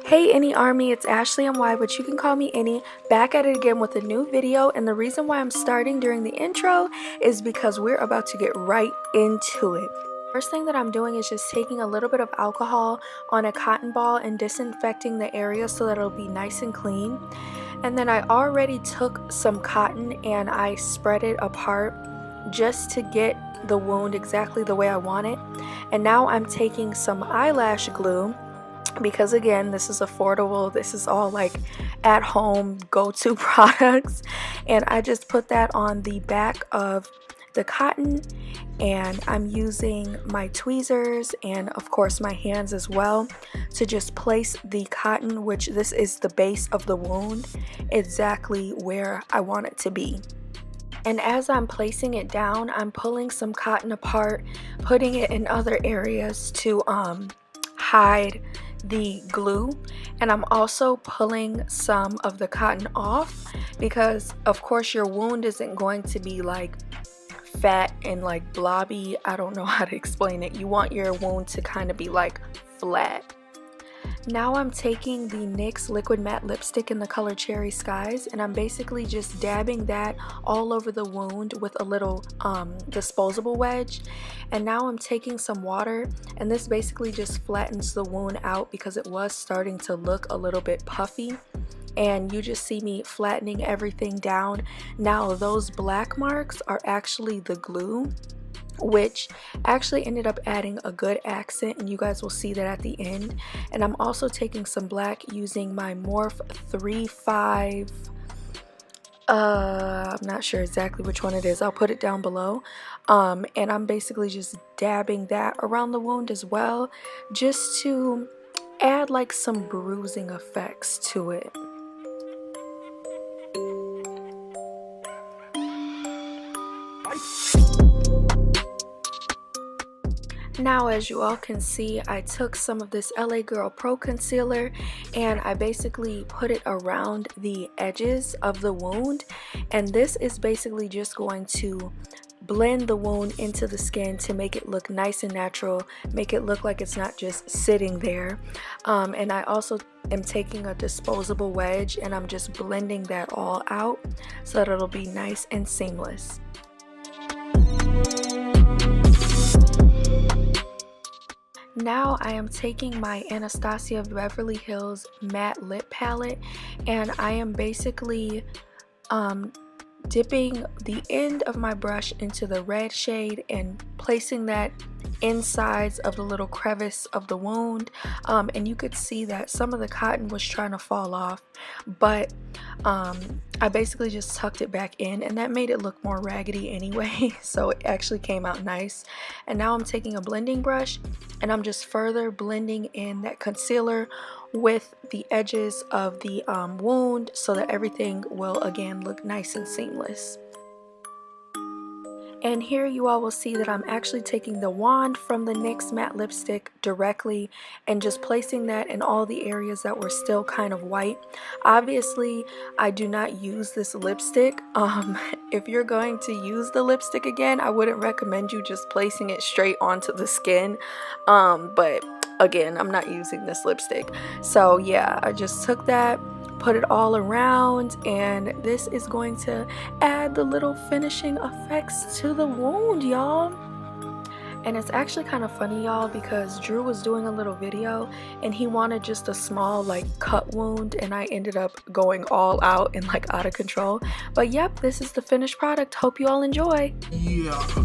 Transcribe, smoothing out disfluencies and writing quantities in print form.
Hey Any Army, it's Ashley MY, but you can call me Any, back at it again with a new video. And the reason why I'm starting during the intro is because we're about to get right into it. First thing that I'm doing is just taking a little bit of alcohol on a cotton ball and disinfecting the area so that it'll be nice and clean. And then I already took some cotton and I spread it apart just to get the wound exactly the way I want it. And now I'm taking some eyelash glue, because again, this is affordable, this is all like at home go-to products, and I just put that on the back of the cotton, and I'm using my tweezers and of course my hands as well to just place the cotton, which this is the base of the wound, exactly where I want it to be. And as I'm placing it down, I'm pulling some cotton apart, putting it in other areas to hide the glue, and I'm also pulling some of the cotton off because of course your wound isn't going to be like fat and like blobby. I don't know how to explain it. You want your wound to kind of be like flat. Now I'm taking the NYX liquid matte lipstick in the color Cherry Skies, and I'm basically just dabbing that all over the wound with a little disposable wedge. And now I'm taking some water, and this basically just flattens the wound out because it was starting to look a little bit puffy. And you just see me flattening everything down. Now those black marks are actually the glue, which actually ended up adding a good accent, and you guys will see that at the end. And I'm also taking some black using my Morph 35, I'm not sure exactly which one it is, I'll put it down below. And I'm basically just dabbing that around the wound as well, just to add like some bruising effects to it. Now, as you all can see, I took some of this LA Girl Pro Concealer and I basically put it around the edges of the wound, and this is basically just going to blend the wound into the skin to make it look nice and natural, make it look like it's not just sitting there. And I also am taking a disposable wedge and I'm just blending that all out so that it'll be nice and seamless. Now I am taking my Anastasia Beverly Hills matte lip palette, and I am basically dipping the end of my brush into the red shade and placing that insides of the little crevice of the wound. And you could see that some of the cotton was trying to fall off, but I basically just tucked it back in, and that made it look more raggedy anyway, so it actually came out nice. And now I'm taking a blending brush and I'm just further blending in that concealer with the edges of the wound so that everything will again look nice and seamless. And here you all will see that I'm actually taking the wand from the NYX matte lipstick directly and just placing that in all the areas that were still kind of white. Obviously, I do not use this lipstick. If you're going to use the lipstick again, I wouldn't recommend you just placing it straight onto the skin. But again, I'm not using this lipstick. So yeah, I just took that, put it all around, and this is going to add the little finishing effects to the wound, y'all. And it's actually kind of funny, y'all, because Drew was doing a little video and he wanted just a small like cut wound, and I ended up going all out and like out of control. But yep, this is the finished product. Hope you all enjoy. Yeah.